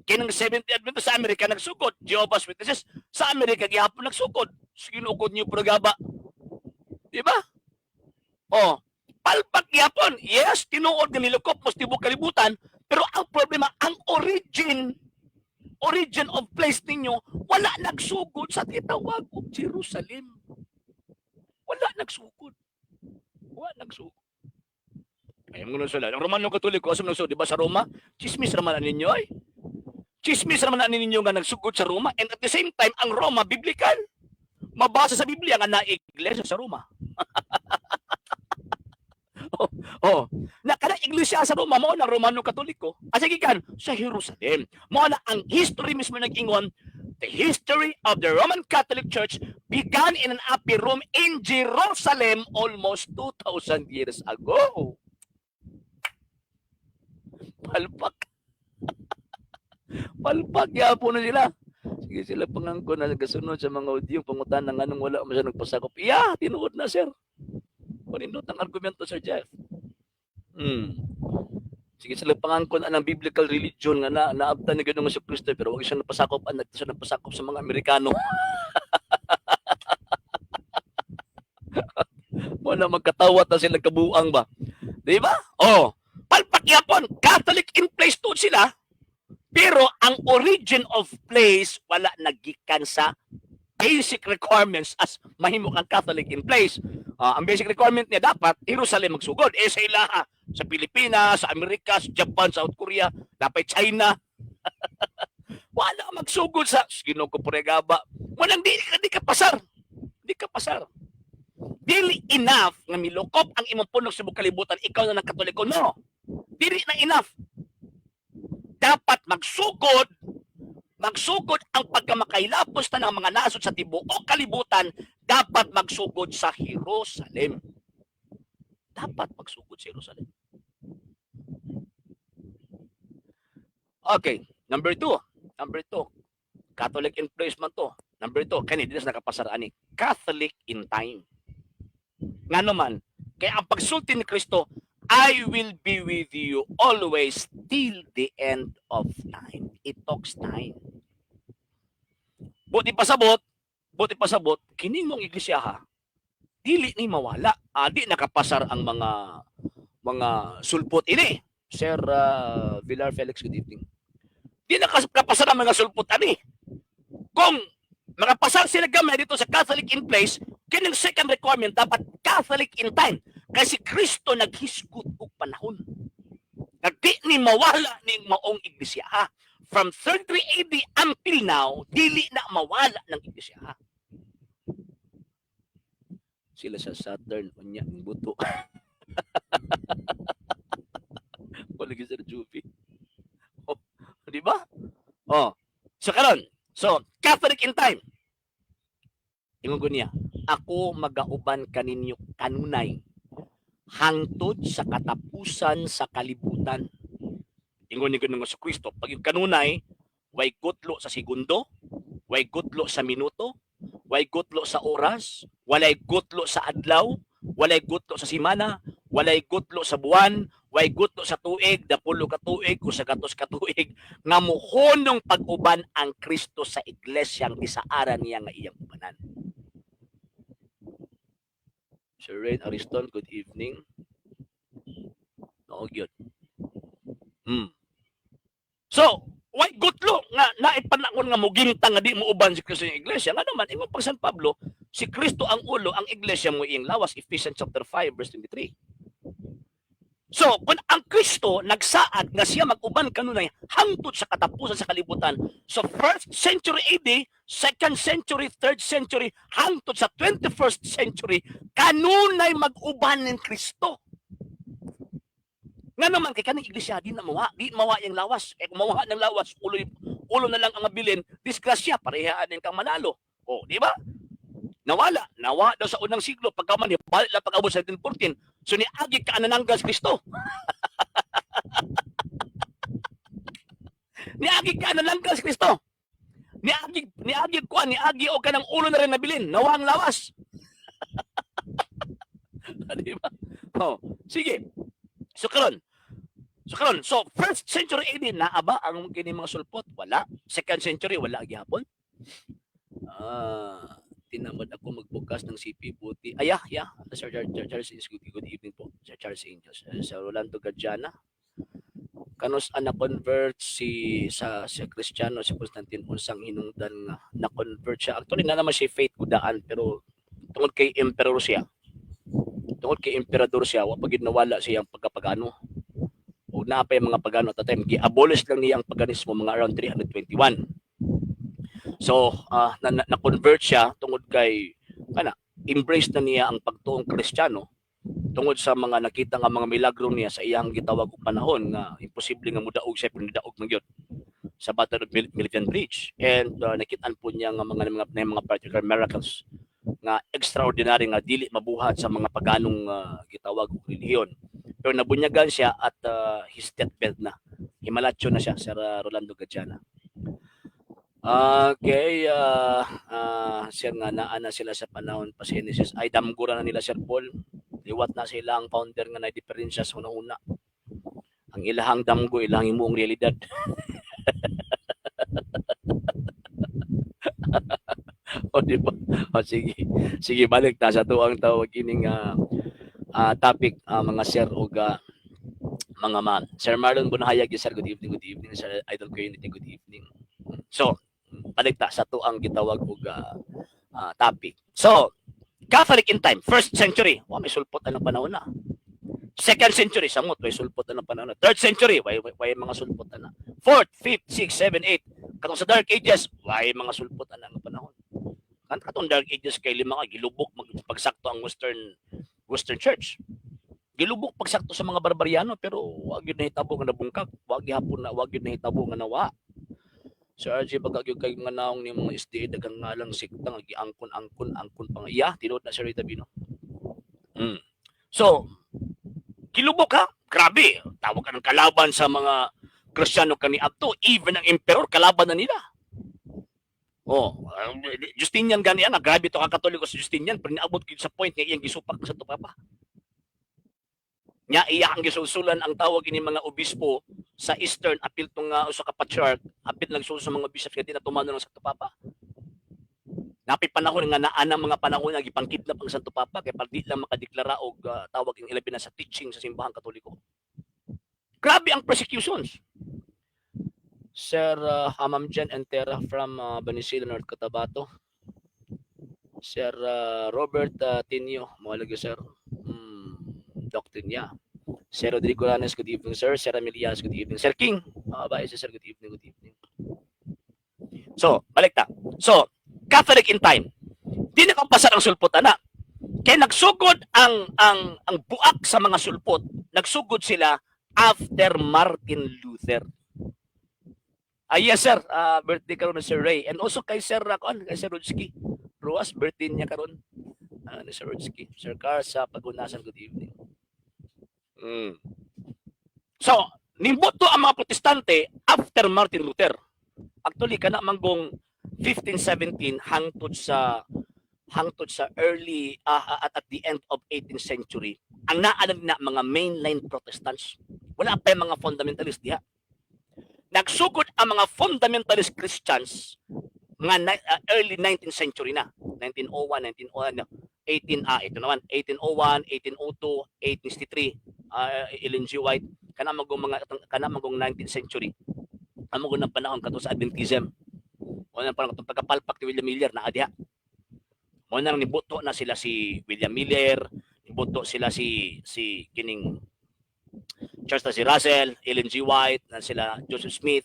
Speaker 1: Kinang Seventh Adventist sa Amerika nagsugod. Jehovah's Witnesses sa Amerika gihapon nagsugod. Sinukod niyo prograba. Di ba? Palpak yapon. Yes, tinuod nga nilokop mo sa tibuok kalibutan pero ang problema ang origin of place ninyo, wala nagsugod sa titawag o Jerusalem. Wala nagsugod. Ayaw mo na sila. Ang Romano Katoliko, asam nagsugod, di ba sa Roma? Chismis naman na ninyo ay. Chismis naman na ninyo nga nagsugod sa Roma. And at the same time, ang Roma, biblical. Mabasa sa Biblia nga na-iglesia sa Roma. Na kada iglesia sa Roma mo na Romano Katoliko asagikan sa Jerusalem mo na ang history mismo nag-ingon. The history of the Roman Catholic Church began in an upper room in Jerusalem almost 2,000 years ago. Palpak yapo na sila. Sige sila pangangko na nagasunod sa mga audio pangutan ng anong wala mo siya nagpasakop. Tinuod na sir. Panindot ang argumento Sir Jeff. Sige sila pangangkon ang biblical religion nga naabtan ni Ginoong Kristo pero wag siya napasakop siya napasakop sa mga Amerikano. Wala magkatawa ta sila kabuang ba. Di ba? Palpak yapon, Catholic in place to sila pero ang origin of place wala nagikan sa basic requirements as mahimo kang Catholic in place. Ang basic requirement niya dapat Jerusalem magsugod. Sa ilaha, sa Pilipinas, sa Amerika, sa Japan, South Korea, dapat China. Wala magsugod sa Ginoo ko pregaba. Walang di ka pasar. Di ka pasar. Dili enough nga milukop ang imong punog sa kalibutan ikaw na ng Katoliko. No. Dili na enough. Dapat magsugod ang pagkamakailapos na ng mga nasod sa tibuok kalibutan, dapat magsugod sa Jerusalem. Dapat magsugod sa Jerusalem. Okay, number two. Catholic in place man to. Number 2, kanina na nakapasaraan ni Catholic in time. Nga naman, kaya ang pagsulti ni Kristo, I will be with you always till the end of time. It talks time. Buti pasabot, kining mong iglesia ha, dili ni mawala. Di nakapasar ang mga sulpot ini. Sir Villar Felix, good evening. Di nakapasar ang mga sulpot ani. Kung makapasar sila gamay dito sa Catholic in place, kining second requirement dapat Catholic in time. Kasi Kristo naghisgot og panahon. Nagdi ni mawala ning maong iglesia. From 33 AD until now, dili na mawala ng iglesia. Sila sa Saturn, unya, ng buto. Wala Sir Jupi. Oh, di ba? Oh. So karon, so Catholic in time. Ingon niya, ako magauban kaninyo kanunay hangtod sa katapusan sa kalibutan. Ingon ni Ginoong Kristo, pag yung kanunay, way gutlo sa segundo, way gutlo sa minuto, way gutlo sa oras, walay gutlo sa adlaw, walay gutlo sa simana, walay gutlo sa buwan, way gutlo sa tuig, 10 ka tuig o sa 100 ka tuig, nga muhonong pag-uban ang Kristo sa iglesyang isaaran niya nga iyang ubanan. Sir Rain Ariston, good evening. Oo, gyud. So, why gutlo nga naipanakon nga mugimtang nga di mo uban si Kristo yung iglesia. Nga naman, ingon pag San Pablo, si Kristo ang ulo, ang iglesia mo iyang lawas. Ephesians chapter 5, verse 23. So, kung ang Kristo nagsaad nga siya mag-uban kanunay hangtod sa katapusan sa kalibutan, so 1st century AD, 2nd century, 3rd century, hangtod sa 21st century, kanunay mag-uban ng Kristo. Nga naman kay kanang iglesia di mawa yung lawas. Kung mawa ng lawas, ulo na lang ang mabilin, disgrasya, parehaan din kang manalo. O, di ba? Nawa daw sa unang siglo, pagkaman niya, balik lang pag-abot sa 1714, so niagi ka anananggal sa Kristo. Niagi ka anananggal sa Kristo. Niagi o ka ng ulo na rin nabilin, nawa ang lawas. Di ba? O, sige. So, karon, so 1st century AD naaba ang kini mga sulpot, wala. 2nd century wala gyapon. Tinamad ako magbukas ng CP Buti. Sir Charles is good evening po. Sir Charles Angels. Sa Rolando Gadiana. Kanos na convert sa Kristiyano si Constantine unsang hinungdan nga na convert siya. Actually na naman siya faith gudaan pero tungod kay emperor siya. Tungod kay emperador siya, wa pagid nawala siyang pagkapagano. O na pa yung mga pagano at that time, gi-abolish lang niya ang paganismo mga around 321. So, na-convert siya tungod kay, embrace na niya ang pagtuong Kristiyano tungod sa mga nakita nga mga milagro niya sa iyang gitawag og panahon nga imposible nga mudaog siya pero nidaog man gyud sa Battle of Milvian Bridge. And nakitaan po niya nga mga particular miracles nga extraordinary nga dili mabuhat sa mga paganong gitawag og relihiyon. Pero nabunyagan siya at his deathbed na. Himalatyo na siya, Sir Rolando Gadiana. Okay, Sir nga naana sila sa panahon pa si Genesis. Ay damgura na nila Sir Paul. Liwat na sila ang founder nga na-diferensya sa una-una. Ang ilahang damgo, ilahang imuong realidad. O diba? O sige. Sige, balik na sa tuwang tawag ining topic mga sir o mga ma'am. Sir Marlon Bunahayag, sir, good evening. Sir Idol Community, good evening. So, balik ta sa tuang gitawag og topic. So, Catholic in time, 1st century, may sulpot anong panahon na. 2nd century, samot, may sulpot anong panahon na. 3rd century, may mga sulpot na. 4th, 5th, 6th, 7th, 8th, katong sa Dark Ages, may mga sulpot anong panahon. Katong Dark Ages kay lima ka gilubok pagsakto ang Western Church. Gilubok pagsakto sa mga barbariano pero wag gyud nahitabo nga nabungkag, wag gyud nahitabo nga nawa. Sir RJ bagagyo kay nga naong ni mga SDA dagang ngalang sikta nga giangkon pang iya tinuod na Sir Tabino. So, gilubok ha? Grabe, tawag ka ng kalaban sa mga Kristiyano kani adto, even ang emperor kalaban na nila. Justinian gani ana, grabe to ka Katoliko sa Justinian, pero naabot gyud sa point nga iyang gisupak sa tupapa. Nya iya ang gisusulan ang tawag ini mga obispo sa Eastern apil tong usa ka patriarch, apil nagsusul sa mga bishops kay tumano ng Santo Papa. Napi panahon nga naa mga panahon nga gipangkidnap ang Santo Papa kay pagdi lang makadeklara og tawag ing ilabi na sa teaching sa simbahang Katoliko. Grabe ang persecutions. Sir Hamam Jan Entera from Banisilo, North Cotabato. Sir Robert Tinio, mahalaga sir. Doctrine niya. Sir Rodrigo Ranes, good evening, sir. Sir Amelias, good evening. Sir King, bye, sir, good evening, good evening. So, balik ta. So, Catholic in time. Di na kapasar ang sulpot, ana. Kaya nagsugod ang buak sa mga sulpot. Nagsugod sila after Martin Luther. Yes, sir. Birthday karon ni Sir Ray. And also kay Sir kay Sir Rudsky. Ruas, birthday niya karon. Ni Sir Rudsky. Sir Carl sa Pagunasan, good evening. So, nimboto ang mga protestante after Martin Luther. Actually, kana manggong 1517 hangtod sa early at the end of 18th century, ang naalag na mga mainline Protestants. Wala pa yung mga fundamentalist diha. Nagsugod ang mga fundamentalist Christians mga early 19th century na. 1901, 1801, 1802, 1863, Ellen G. White, kanamagong 19th century. Amagong ng panahon kato sa Adventism. Wala parang itong pagkapalpak ni William Miller na adya. Wala nang nibuto na sila si William Miller, nibuto sila si kining Charles si Russell, Ellen G. White, na sila Joseph Smith.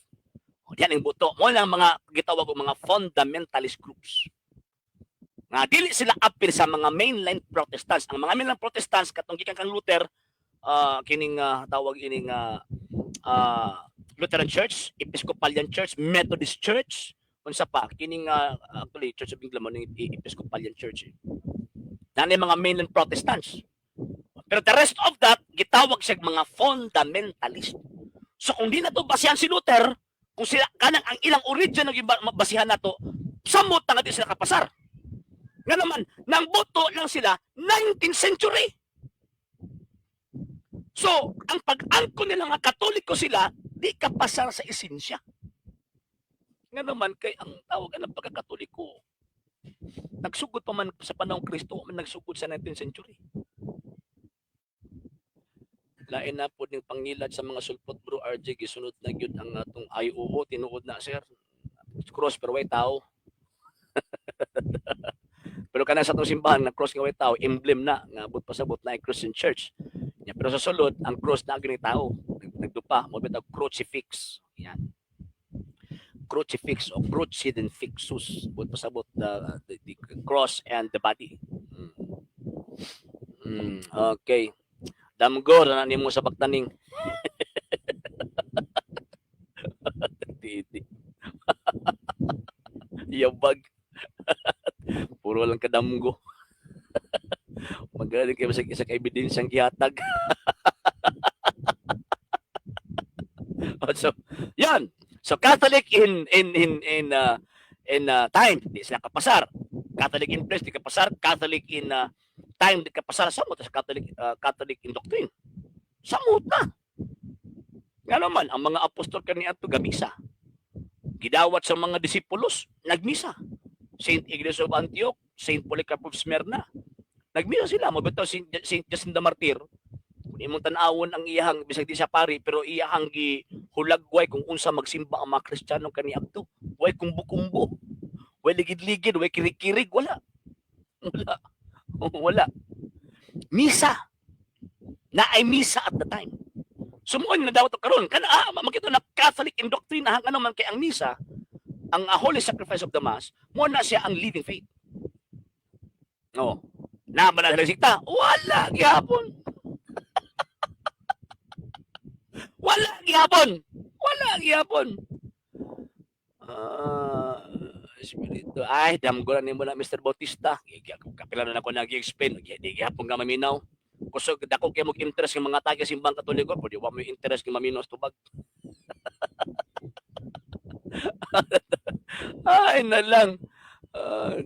Speaker 1: Yan ang buto. Wala nang mga gitawag og mga fundamentalist groups. Nga dili sila apil sa mga mainline Protestants. Ang mga mainline Protestants katong gikan kang Luther, kining tawag ining Lutheran Church, Episcopalian Church, Methodist Church, unsa pa kining actually Church of England mo ning Episcopalian Church. Nanay mga mainland Protestants. Pero the rest of that gitawag siya mga fundamentalist. So kung di na to basihan si Luther, kung sila kanang ang ilang origin ng basihan nato, samot nga di sila kapasar. Nga naman nang boto lang sila 19th century. So ang pag-angko nila nga Katoliko sila, di kapasar sa esensya. Nga naman kay ang tawag ng pagkakatoliko, nagsugod pa man sa panahong Kristo, man nagsugod sa 19th century. Lain na po ng pangilad sa mga sulpot, bro RJ, gisunod na gyud ang atong IOO, tinuod na sir. Cross pero way tao. Pero kana sa atong simbahan na cross nga way tao, emblem na nga abot pasabot na Christian Church. Pero sa sulod, ang cross na gini tao, nagdupa, mo bitaw crucifix. Yan. Crucifix o crucidin fixus. Abot pasabot the cross and the body. Okay. Damgo na nimo sa pagtaning. Yabag. Puro lang kadamgo. Magaling kayo sa isa ka ebidensyang gihatag. So, yan. So Catholic in time, di sila kapasar. Catholic in place, di kapasar. Catholic in time, di kapasar. Samot sa Catholic in doctrine. Samot na. Nga naman, ang mga apostol kaniadto gamisa. Gidawat sa mga disipulos, nagmisa. Saint Ignatius of Antioch, Saint Polycarp of Smyrna. Nagmisa sila. Mabito Saint Jacinta Martir. Kung imong tanawon ang iyahang, bisag di siya pari, pero iyahang gihulagway kung unsa magsimba ang mga Kristiyano kaniadto. Way kumbo-kumbo. Way ligid-ligid, way kirig-kirig. Wala. Wala. Misa. Na ay misa at the time. Sumuon na daw ito karon. Makita na Catholic in doctrine, ano man kay ang misa, ang holy sacrifice of the mass, mo na siya ang living faith. No. Na ba na sikta? Wala gihapon. Wala gihapon. Wala gihapon. Espiritu. Ay, damgo na nimo na Mr. Bautista. Kapila na ako nag-explain. Di gihapon nga maminaw. Kusog dako kay mog interest ng mga taga simbang Katoliko, pwede wa mo interest ng maminos tubag. Ay na lang.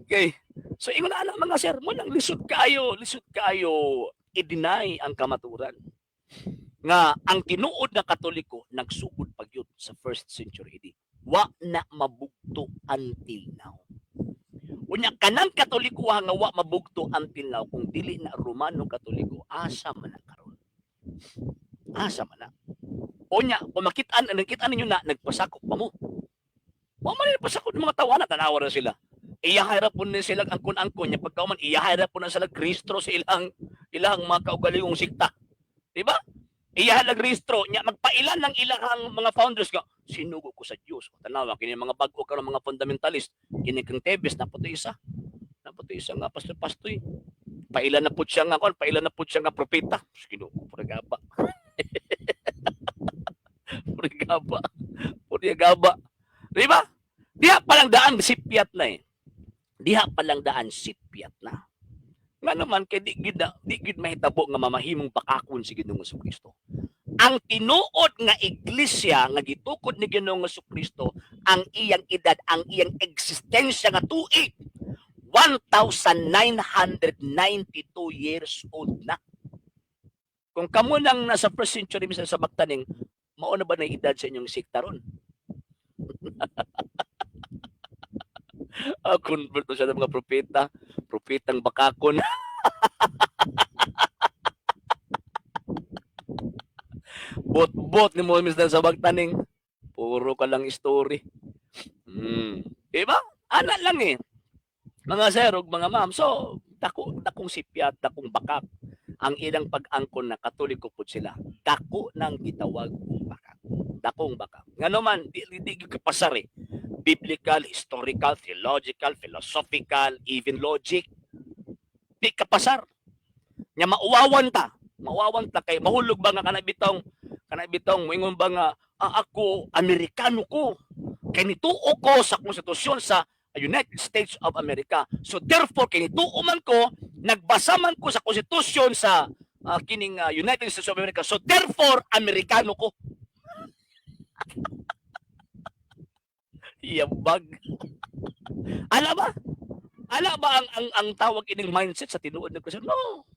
Speaker 1: Okay. So ingon na mga sir, mo lang lisod kaayo i-deny ang kamaturan. Nga ang tinuod na Katoliko nagsugod pagyud sa 1st century AD. Wa na mabugto until now. Unya kanang Katoliko nga wa mabugto until now kung dili na Romano Katoliko, asa man na karon. Asa man na. Unya kung nakita ninyo na nagpasakop pa mo. Wa man nagpasakop ng mga tawana tanawa na sila. Iyahira po na sila angkon-angkon nya pagkauman iyahira po na sila Kristo sa ilang mga kaugalingong sikta. Di ba? Iya nagrehistro nya magpailan ng ilahang mga founders nga sinugo ko sa Dios. Tanawa kini mga bag-o karon mga fundamentalist kini kang Tebes na puto isa. Na puto isa nga pastor-pastoy. Pailan na pud siya nga kon, pailan na pud siya nga propeta. Sinugo pud gaba. Pud gaba. Pud gaba. Di ba? Diha pa lang daan sipyat na eh. Diha pa lang daan sipyat na. Nga naman kay di gid mahitabo nga mamahimong bakakon si Ginoong Jesucristo. Ang tinuod nga iglesia nga gitukod ni Ginoong Jesucristo ang iyang edad, ang iyang eksistensya nga tuig 1992 years old na. Kung kamo nang nasa first century misal sa Magtaning, mao na ba na edad sa inyong sikta ron? Convert siya ng mga propeta, propetang bakakon. Bot-bot ni mo misal sa Magtaning. Puro ka lang story. Diba? Ana lang eh. Mga sir ug mga ma'am. So, dakong sipyat, dakong bakak. Ang ilang pag-angkon na katoliko po sila. Dako nang gitawag bakak. Dakong bakak. Nga naman, di kapasar eh. Biblical, historical, theological, philosophical, even logic. Di kapasar. Nya mauwawan ta. Mauwawan ta kay mahulog ba nga kanabitong moingon ba nga ako Amerikano ko. Kay nituo ko sa konstitusyon sa United States of America. So therefore kay nituo man ko, nagbasa man ko sa konstitusyon sa kining United States of America. So therefore Amerikano ko. Yabag. Ala ba? Ala ba ang tawag ining mindset sa tinuod ng Kristo? No.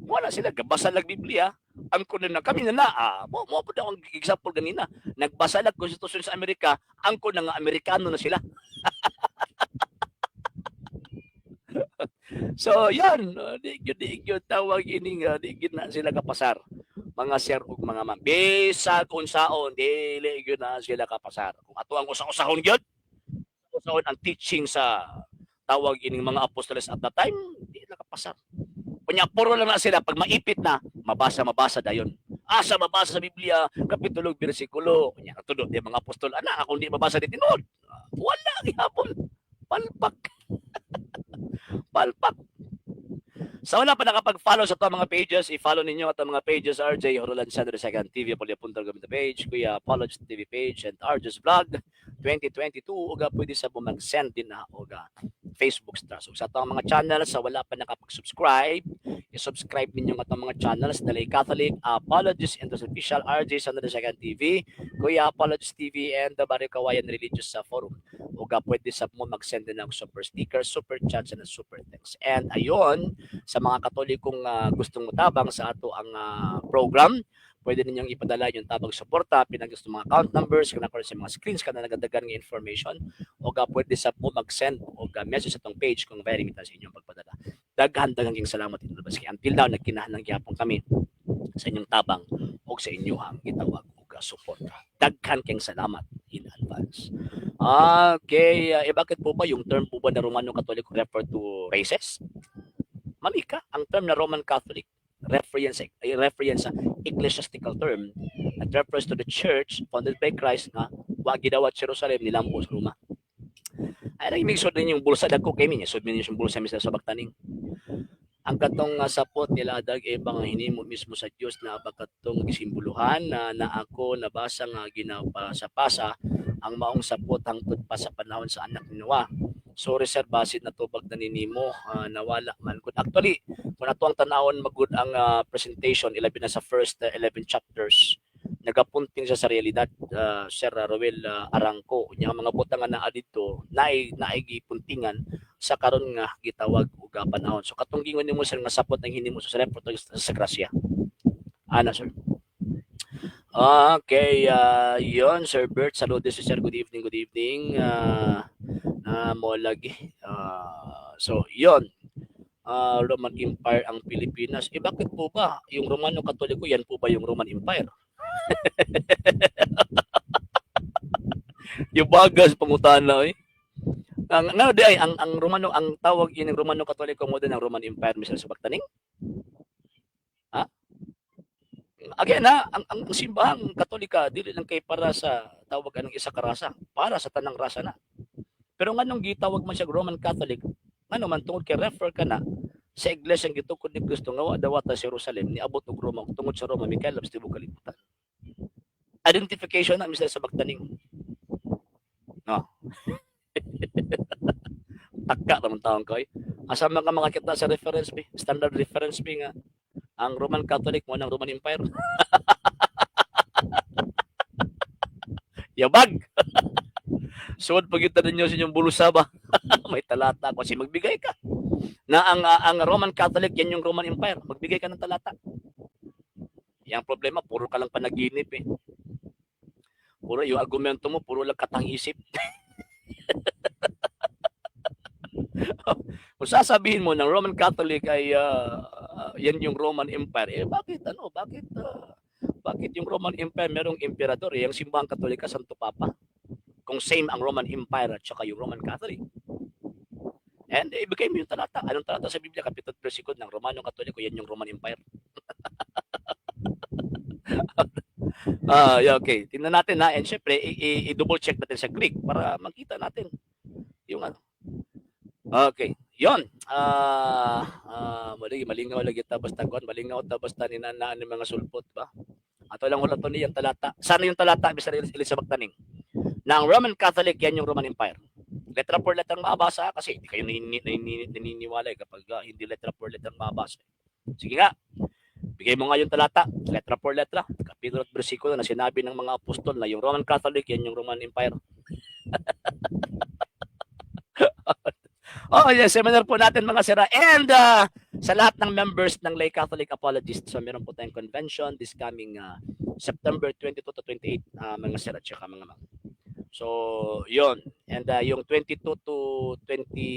Speaker 1: Wala sila gabasa lag Biblia. Ang kuno na kami na mo po ang example ganina. Nagbasa lag konstitusyon sa Amerika, ang kuno nga Amerikano na sila. So, yan. Di gyud tawag ining di gyud na sila kapasar. Mga sir ug mga ma'am. Bisag unsaon dili gyud na sila kapasar. Kung ato ang usa-usahon gyud, usahon ang teaching sa tawag ining mga apostoles at that time, di na kapasar. Kunya puro lang na sila pag maipit na mabasa dayon. Asa mabasa sa Biblia kapitulo bersikulo. Kunya katudot di mga apostol ana ako hindi mabasa di tinuod. Wala gihapon. Palpak. Palpak. Sa wala pa nakapag-follow sa itong mga pages, i-follow ninyo itong mga pages, RJ Horolan Sandro II TV, Poliapunta Gamit page, Kuya Apologist TV page, and RJ's Vlog 2022. Uga pwede sa bumag-send din na uga Facebook stars. So, sa itong mga channels, sa wala pa nakapag-subscribe, i-subscribe ninyo itong mga channels, Dalay Catholic, Apologist, and Official, RJ Sandro II TV, Kuya Apologist TV, and the Barrio Kawayan Religious Forum. Uga pwede sa mo mag-send din ng super stickers, super chats, and super thanks. And ayun, sa mga katolikong gustong mutabang sa ato ang program, pwede ninyong ipadala yung tabang suporta, pinag-gusto mga account numbers, kung nakuha sa mga screens ka na nagadagan ng information, o pwede sa po mag-send o message sa itong page kung very sa inyong pagpadala. Daghan-daghang salamat ito. Baski until now, nagkinahanang gyapon kami sa inyong tabang o sa inyong itawag o suporta. Daghan kayong salamat in advance. Okay, bakit po ba yung term po ba na Romano Catholic refer to races? Mali ka. Ang term na Roman Catholic reference sa ecclesiastical term that refers to the church founded by Christ nga wa gidawat Jerusalem nilambo sa Roma. Ay nagimig din yung bulsa dagko kay minya sud minya yung bulsa misal sa Bagtaning. Ang katong sapot nila dag ibang hinimo mismo sa Dios na bakatong gisimboluhan na ako nabasa nga ginapasa-pasa ang maong sapot hangtod pa sa panahon sa anak ni Noah. So reserve basit na tubag na ninimo nawala man kun actually kung ato ang tanawon magud ang presentation ilabi na sa first 11 chapters nagapunting sa realidad Sir Roel Arangco nya mga butang nga naa didto naay gipuntingan sa karon nga gitawag og panahon. So katong gingon nimo sir nga sapot ang hinimo sa sa grasya. Ana sir. Okay, yon Sir Bert, saludo si Sir. Good evening, good evening. Mo lagi. So, yon. Roman Empire ang Pilipinas. Bakit po ba yung Romano Katoliko yan po ba yung Roman Empire? Yung bagas pangutana eh. Ang Romano ang tawag ini Romano Katoliko mo din ang Roman Empire misal sa Bagtaning? Ha? Again ha, ang simbahang Katolika dili lang kay para sa tawag anong isa ka rasa, para sa tanang rasa na. Pero nganong gitawag man siya Roman Catholic, ngano man tungod kay refer ka na sa iglesia ng gitukod ni Kristo nga wa dawata sa Jerusalem ni abot og Roma tungod sa Roma Mikael labs tibuok kalibutan. Identification na misal sa bagtaning. No. Taka naman taong koy. Asa man ka makakita sa reference bi, standard reference bi nga ang Roman Catholic mo ng Roman Empire. Yabag. Suod pagita ninyo sa inyong bulusa ba? May talata kasi magbigay ka. Na ang Roman Catholic yan yung Roman Empire. Magbigay ka ng talata. Yang problema puro ka lang panaginip eh. Puro yung argumento mo puro lang katang isip. Kung sasabihin mo ng Roman Catholic ay yan yung Roman Empire, eh bakit bakit yung Roman Empire merong emperador? Eh, yung simbahang Katolika, Santo Papa. Kung same ang Roman Empire at saka yung Roman Catholic. And ibigay mo yung talata. Anong talata sa Biblia? Kapitulo 3 ng Romano Katoliko, yan yung Roman Empire. Yeah, okay. Tingnan natin na. And syempre, i-double check natin sa Greek para makita natin yung ano. Okay. Yon. Malingaw lagi tabas tagon, malingaw tabas taninanaan ng mga sulpot ba? Ato lang ulat ni yung talata. Sana yung talata Mr. Elizabeth Taning. Na ang Roman Catholic yan yung Roman Empire. Letra for letra mababasa kasi hindi kayo naniniwala kapag hindi letra for letra mababasa. Sige nga. Bigay mo nga yung talata, letra for letra, kapitulo at bersikulo na sinabi ng mga apostol na yung Roman Catholic yan yung Roman Empire. Oh, yes, seminar po natin mga sira. And sa lahat ng members ng Lay Catholic Apologists, so meron po tayong convention this coming September 22 to 28, mga sira, tsaka mga mga. So, yon. And yung 22 to 26,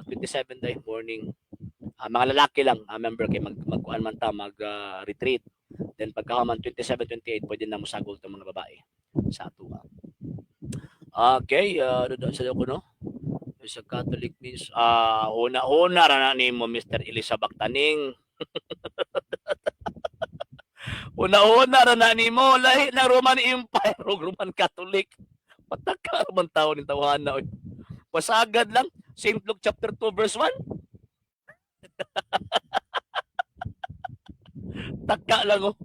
Speaker 1: 27 day morning. Mga lalaki lang, member kay magkuan man ta, mag-retreat. Then pagkaman 27, 28, pwede na musagol itong mga babae sa ato. Okay, sa ko no? Sa Catholic means, una-una na ni mo Mr. Elizabeth Taning. Una-una na ni mo, lahi na Roman Empire o Roman Catholic. Pataka man tao ni tawahan na. Pasagad lang, St. Luke chapter 2 verse 1. Taka lang oh.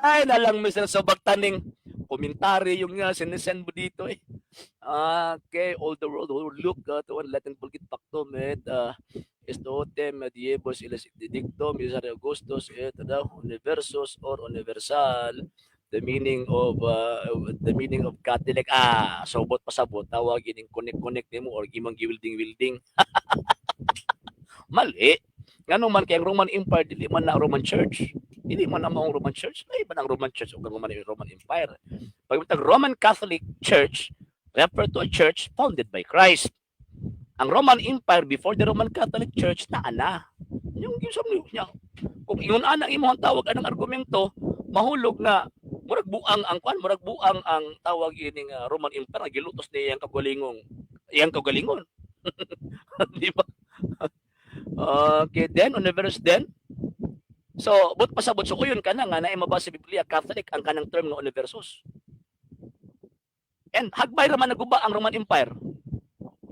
Speaker 1: Ay, nalang Mr. Sabag Taning. Komentary yung sinesend mo dito eh. Okay, all the world will look to one Latin Pulgit Pactum et estotem diebus ilas dictum Misare Augustus et universus or universal the meaning of Catholic sobot pasabot tawag ining connect nimo or gimang giwilding mali ngano man kay Roman Empire dili man na Roman Church. Hindi man ang Roman Church, na iba ng Roman Church o Roman Empire. Pag Roman Catholic Church, refer to a church founded by Christ. Ang Roman Empire before the Roman Catholic Church na yung niya. Kung ingon ana imong tawag anang argumento, mahulog na murag buang ang tawag ining Roman Empire gilutos niya yang kagalingon. Di ba? Okay, then universe then. So, but pasabot so yun ka na nga na mabasa sa Biblia Catholic ang kanang term ng universus. And hagbay raman naguba ang Roman Empire.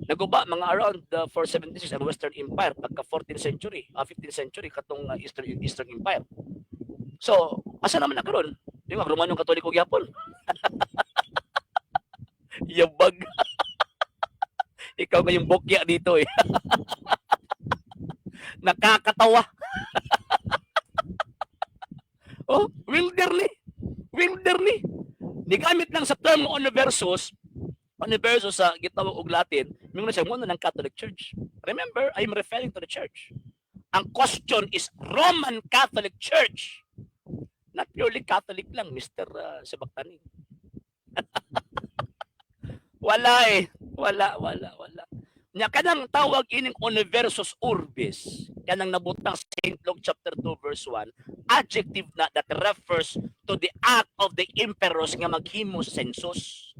Speaker 1: Naguba mga around the 476 ang Western Empire pagka 14th century, 15th century katong Eastern Empire. So, asa naman na karon? Di ba Romanong Katoliko gyapon? Yabag. Ikaw ngayong bokya dito eh. Nakakatawa. Oh, wilderly. Nigamit lang sa term universus sa gitawag og Latin, mingon siya mo ng Catholic Church. Remember, I'm referring to the church. Ang question is Roman Catholic Church. Not purely Catholic lang, Mr. Sabactani. Wala eh. Wala. Nya kanang tawag ining universus urbis, kanang nabutang St. Luke chapter 2 verse 1, adjective na that refers to the act of the emperors nga maghimo census.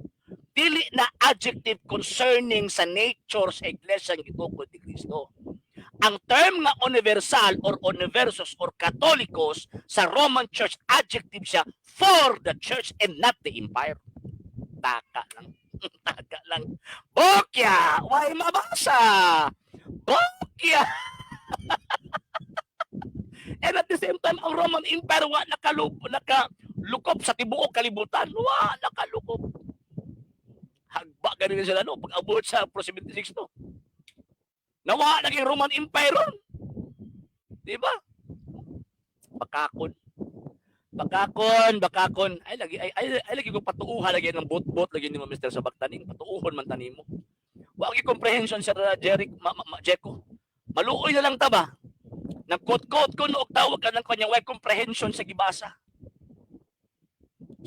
Speaker 1: Dili na adjective concerning sa nature sa iglesia ng gitukod ni Kristo. ang term nga universal or universos or Katolikos sa Roman Church, adjective siya for the church and not the empire. Taka lang. Taka lang. Bokya! Why mabasa? Bokya! And at the same time, ang Roman Empire wa nakalukop sa tibuok kalibutan. Wa nakalukop. Hagba ganun sila no pag abot sa Pro 76 no. Nawa naging Roman Empire ron. Di ba? Bakakon. Ay lagi ko patuuhan lagi ng bot lagi ni Mr. sa Bagtaning. Patuuhon man tanimo. Wa gi comprehension sa Jeric Jeko. Maluoy na lang ta ba? Nagkot-kot ko no tawag ka ng kanyang way comprehension sa gibasa.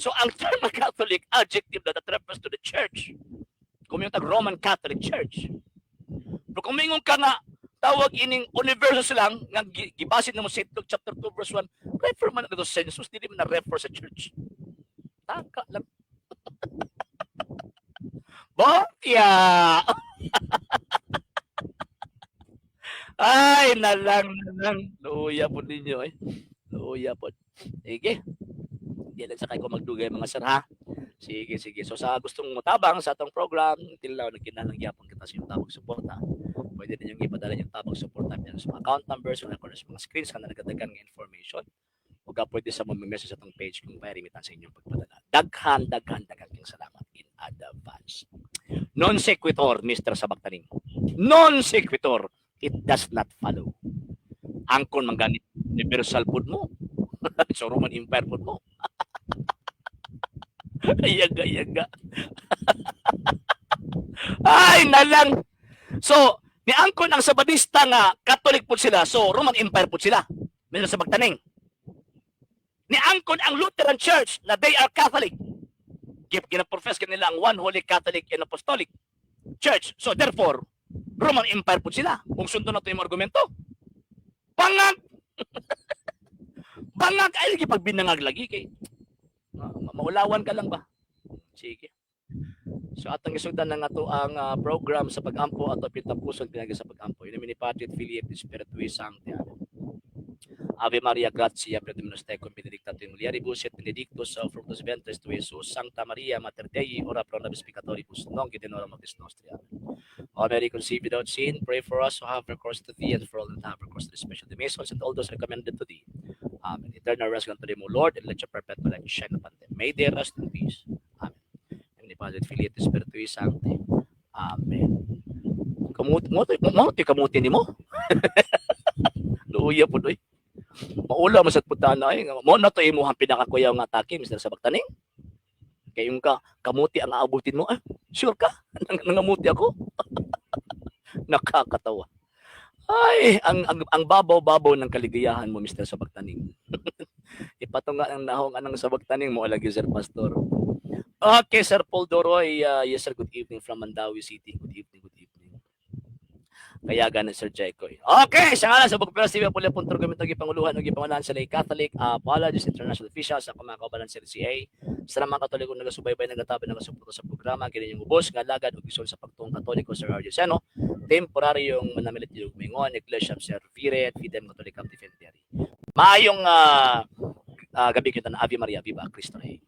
Speaker 1: So ang term Catholic adjective that refers to the church. Kung yung Roman Catholic Church. Pero kung mingon ka nga tawag ining universos lang nga gibasin mo sa Luke chapter 2 verse 1, refer man na sa census, dili man na refer sa church. Taka lang. Bokya! Ay, nalang. Luya po ninyo eh. Luya po. Sige. Hindi lang sakay ko magdugay mga sir ha. Sige. So sa gustong matabang sa atong program, tilaw nagkinalang yapon kita sa iyong tabang suporta. Pwede din yung ipadala yung tabang suporta niya sa mga account numbers o sa mga screens ka na nagdadagan ng information. O pwede sa mga message sa atong page kung pairimitan sa inyong pagpadala. Daghan yung salamat in advance. Non sequitur, Mr. Sabagtaning. Non sequitur. It does not follow. Angkon mangganit universal food mo. So Roman Empire food mo. Ayaga. Ay, nalang. So, ni angkon ang Sabadista nga Catholic po sila. So, Roman Empire po sila. Meron sa Bagtaning. Ni angkon ang Lutheran Church na they are Catholic. Ginaprofess kanila ang one holy Catholic and Apostolic Church. So, therefore, Roman Empire po sila. Kung sundo na ito yung argumento. Bangag! Bangag! Ay, lagi pag binangag lagi kay. Maulawan ka lang ba? Sige. So atong isugdan na nga to ang program sa pag-ampo at pitapusod pinagi sa pag-ampo. Yun ni Patrick Philip Spiritui Sancti. Ave Maria Gratia Predominus Tecum benedictatum mulieribus et benedictus fructus ventris tui, Jesus. Sancta Maria Mater Dei, ora pro nobis peccatoribus, nunc et in hora mortis nostri. Amen. O Mary, conceived without sin, pray for us who have recourse to thee and for all that have recourse to the special the Masons and all those recommended to thee. Amen. Eternal rest unto them, O Lord, and let your perpetual light shine upon them. May they rest in peace. Amen. And the Father, Filiet, Spiritui Sancti. Amen. Kamuti ni mo? Luya po doy. Maula masat puta na ay. Mo na to imuhang pinakakuyaw nga atake, Mr. Sabagtaning. Kayong kamuti ang aabutin mo. Sure ka? Nangamuti ako? Nakakatawa. Ay, ang babaw-babaw ng kaligayahan mo, Mr. Sabagtaning. Ipatunga ang nahong anang Sabagtaning mo, alagi, Sir Pastor. Okay, Sir Paul Doroy. Yes, sir. Good evening from Mandawi City. Good evening. Kaya ganun, Sir Jaycoy. Okay, sa ngalan sa Bugperas TV, pula pong turgamit ng ipanguluhan ng ipangulahan sa lay Catholic, Apologies International Officials, sa kumakabalan sa LCA, sa mga Katoliko na nagasubaybay, nagatabi, nagasuporto sa programa, ganyan yung ubos, ngalagad, o gisol sa pagtong Katoliko, Sir R. Dioceno, temporaryong manamilit yung mingon, Iglesia Sir Viret, Fidem Katolikam Defenderi. Maayong gabi kita na Ave Maria, Viva Cristo Rey.